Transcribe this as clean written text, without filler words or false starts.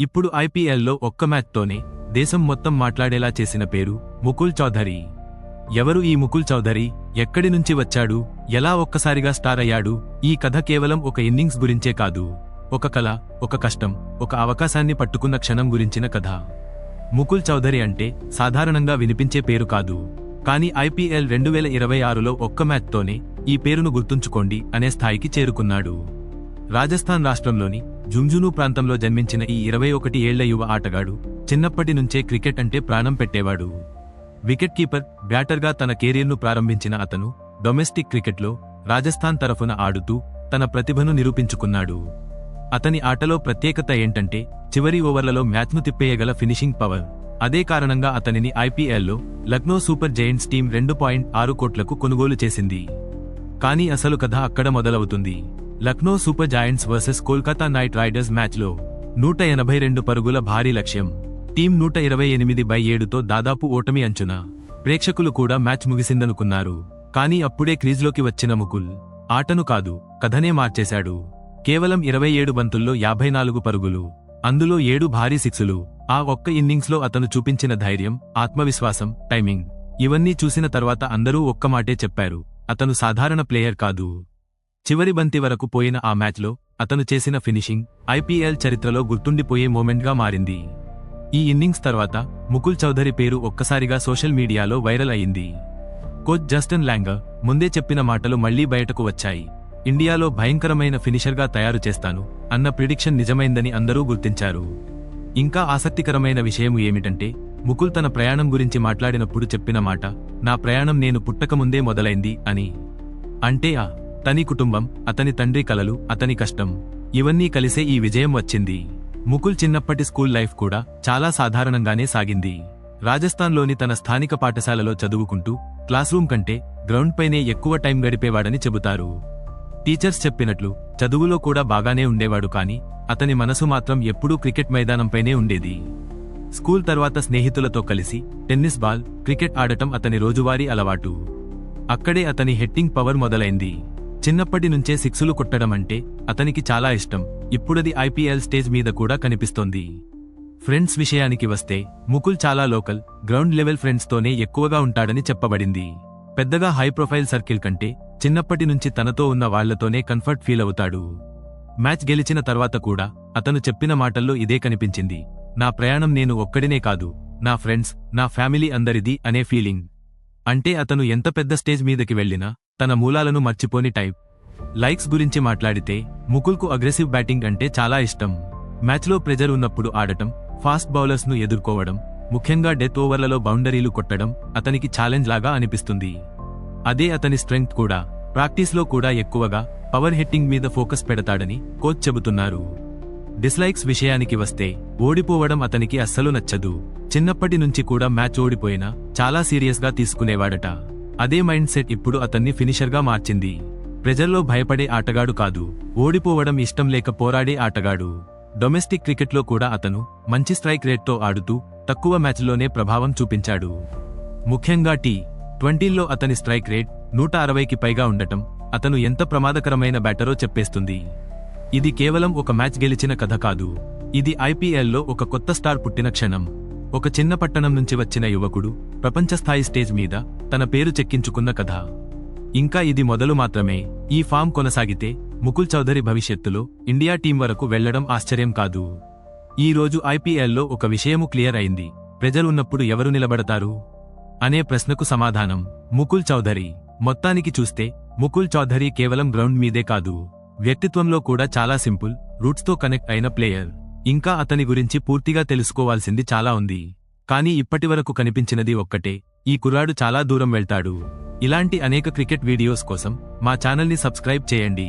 ఇప్పుడు ఐపీఎల్లో ఒక్క మ్యాచ్తోనే దేశం మొత్తం మాట్లాడేలా చేసిన పేరు ముకుల్ చౌధరీ. ఎవరు ఈ ముకుల్ చౌధరీ, ఎక్కడి నుంచి వచ్చాడు, ఎలా ఒక్కసారిగా స్టార్ అయ్యాడు? ఈ కథ కేవలం ఒక ఇన్నింగ్స్ గురించే కాదు, ఒక కల, ఒక కష్టం, ఒక అవకాశాన్ని పట్టుకున్న క్షణం గురించిన కథ. ముకుల్ చౌధరీ అంటే సాధారణంగా వినిపించే పేరు కాదు, కానీ ఐపీఎల్ 2026లో ఒక్క మ్యాచ్తోనే ఈ పేరును గుర్తుంచుకోండి అనే స్థాయికి చేరుకున్నాడు. రాజస్థాన్ రాష్ట్రంలోని జుంఝునూ ప్రాంతంలో జన్మించిన ఈ 21 ఏళ్ల యువ ఆటగాడు చిన్నప్పటి నుంచే క్రికెట్ అంటే ప్రాణం పెట్టేవాడు. వికెట్ కీపర్, బ్యాటర్గా తన కెరీర్ను ప్రారంభించిన అతను డొమెస్టిక్ క్రికెట్లో రాజస్థాన్ తరఫున ఆడుతూ తన ప్రతిభను నిరూపించుకున్నాడు. అతని ఆటలో ప్రత్యేకత ఏంటంటే చివరి ఓవర్లలో మ్యాచ్ను తిప్పేయగల ఫినిషింగ్ పవర్. అదే కారణంగా అతనిని ఐపీఎల్లో లక్నో సూపర్ జైంట్స్ టీం 2.6 కోట్లకు కొనుగోలు చేసింది. కానీ అసలు కథ అక్కడ మొదలవుతుంది. Lucknow super joints versus Kolkata night riders మ్యాచ్లో 182 పరుగుల భారీ లక్ష్యం. టీం 128/7తో దాదాపు ఓటమి అంచున. ప్రేక్షకులు కూడా మ్యాచ్ ముగిసిందనుకున్నారు. కానీ అప్పుడే క్రీజ్లోకి వచ్చిన ముకుల్ ఆటను కాదు, కథనే మార్చేశాడు. కేవలం 27 బంతుల్లో 54 పరుగులు, అందులో 7 భారీ సిక్సులు. ఆ ఒక్క ఇన్నింగ్స్లో అతను చూపించిన ధైర్యం, ఆత్మవిశ్వాసం, టైమింగ్, ఇవన్నీ చూసిన తర్వాత అందరూ ఒక్క మాటే చెప్పారు, అతను సాధారణ ప్లేయర్ కాదు. చివరి బంతి వరకు పోయిన ఆ మ్యాచ్లో అతను చేసిన ఫినిషింగ్ ఐపీఎల్ చరిత్రలో గుర్తుండిపోయే మూమెంట్గా మారింది. ఈ ఇన్నింగ్స్ తర్వాత ముకుల్ చౌధరీ పేరు ఒక్కసారిగా సోషల్ మీడియాలో వైరల్ అయింది. కోచ్ జస్టిన్ లాంగర్ ముందే చెప్పిన మాటలు మళ్లీ బయటకు వచ్చాయి. ఇండియాలో భయంకరమైన ఫినిషర్గా తయారు చేస్తాను అన్న ప్రిడిక్షన్ నిజమైందని అందరూ గుర్తించారు. ఇంకా ఆసక్తికరమైన విషయం ఏమిటంటే ముకుల్ తన ప్రయాణం గురించి మాట్లాడినప్పుడు చెప్పిన మాట, నా ప్రయాణం నేను పుట్టకముందే మొదలైంది అని. అంటే తని కుటుంబం, అతని తండ్రి కలలు, అతని కష్టం, ఇవన్నీ కలిసే ఈ విజయం వచ్చింది. ముకుల్ చిన్నప్పటి స్కూల్ లైఫ్ కూడా చాలా సాధారణంగానే సాగింది. రాజస్థాన్లోని తన స్థానిక పాఠశాలలో చదువుకుంటూ క్లాస్ రూమ్ కంటే గ్రౌండ్ పైనే ఎక్కువ టైం గడిపేవాడని చెబుతారు. టీచర్స్ చెప్పినట్లు చదువులో కూడా బాగానే ఉండేవాడు, కానీ అతని మనసు మాత్రం ఎప్పుడూ క్రికెట్ మైదానంపైనే ఉండేది. స్కూల్ తర్వాత స్నేహితులతో కలిసి టెన్నిస్ బాల్, క్రికెట్ ఆడటం అతని రోజువారీ అలవాటు. అక్కడే అతని హిట్టింగ్ పవర్ మొదలైంది. చిన్నప్పటి నుంచే సిక్సులు కొట్టడం అంటే అతనికి చాలా ఇష్టం. ఇప్పుడది ఐపీఎల్ స్టేజ్ మీద కూడా కనిపిస్తోంది. ఫ్రెండ్స్ విషయానికి వస్తే ముకుల్ చాలా లోకల్, గ్రౌండ్ లెవెల్ ఫ్రెండ్స్తోనే ఎక్కువగా ఉంటాడని చెప్పబడింది. పెద్దగా హై ప్రొఫైల్ సర్కిల్ కంటే చిన్నప్పటి నుంచి తనతో ఉన్న వాళ్లతోనే కంఫర్ట్ ఫీల్ అవుతాడు. మ్యాచ్ గెలిచిన తర్వాత కూడా అతను చెప్పిన మాటల్లో ఇదే కనిపించింది, నా ప్రయాణం నేను ఒక్కడినే కాదు, నా ఫ్రెండ్స్, నా ఫ్యామిలీ అందరిది అనే ఫీలింగ్. అంటే అతను ఎంత పెద్ద స్టేజ్ మీదకి వెళ్లినా తన మూలాలను మర్చిపోని టైప్. లైక్స్ గురించి మాట్లాడితే ముకుల్కు అగ్రెసివ్ బ్యాటింగ్ అంటే చాలా ఇష్టం. మ్యాచ్లో ప్రెజర్ ఉన్నప్పుడు ఆడటం, ఫాస్ట్ బౌలర్స్ను ఎదుర్కోవడం, ముఖ్యంగా డెత్ ఓవర్లలో బౌండరీలు కొట్టడం అతనికి ఛాలెంజ్ లాగా అనిపిస్తుంది. అదే అతని స్ట్రెంగ్త్ కూడా. ప్రాక్టీస్లో కూడా ఎక్కువగా పవర్ హిట్టింగ్ మీద ఫోకస్ పెడతాడని కోచ్ చెబుతున్నారు. డిస్లైక్స్ విషయానికి వస్తే ఓడిపోవడం అతనికి అస్సలు నచ్చదు. చిన్నప్పటి నుంచి కూడా మ్యాచ్ ఓడిపోయినా చాలా సీరియస్గా తీసుకునేవాడట. అదే మైండ్ సెట్ ఇప్పుడు అతన్ని ఫినిషర్గా మార్చింది. ప్రెజర్లో భయపడే ఆటగాడు కాదు, ఓడిపోవడం ఇష్టం లేక పోరాడే ఆటగాడు. డొమెస్టిక్ క్రికెట్లో కూడా అతను మంచి స్ట్రైక్ రేట్తో ఆడుతూ తక్కువ మ్యాచ్లోనే ప్రభావం చూపించాడు. ముఖ్యంగా T20లో అతని స్ట్రైక్ రేట్ 160కి పైగా ఉండటం అతను ఎంత ప్రమాదకరమైన బ్యాటరో చెప్పేస్తుంది. ఇది కేవలం ఒక మ్యాచ్ గెలిచిన కథ కాదు, ఇది ఐపీఎల్లో ఒక కొత్త స్టార్ పుట్టిన క్షణం. ఒక చిన్న పట్టణం నుంచి వచ్చిన యువకుడు ప్రపంచస్థాయి స్టేజ్ మీద తన పేరు చెక్కించుకున్న కథ. ఇంకా ఇది మొదలు మాత్రమే. ఈ ఫామ్ కొనసాగితే ముకుల్ చౌధరీ భవిష్యత్తులో ఇండియా టీం వరకు వెళ్లడం ఆశ్చర్యం కాదు. ఈ రోజు ఐపీఎల్లో ఒక విషయము క్లియర్ అయింది, ప్రెజర్ ఉన్నప్పుడు ఎవరు నిలబడతారు అనే ప్రశ్నకు సమాధానం ముకుల్ చౌధరీ. మొత్తానికి చూస్తే ముకుల్ చౌధరీ కేవలం గ్రౌండ్ మీదే కాదు, వ్యక్తిత్వంలో కూడా చాలా సింపుల్, రూట్స్తో కనెక్ట్ అయిన ప్లేయర్. ఇంకా అతని గురించి పూర్తిగా తెలుసుకోవాల్సింది చాలా ఉంది. కానీ ఇప్పటివరకు కనిపించినది ఒక్కటే, ఈ కుర్రాడు చాలా దూరం వెళ్తాడు. ఇలాంటి అనేక క్రికెట్ వీడియోస్ కోసం మా ఛానల్ని సబ్స్క్రైబ్ చేయండి.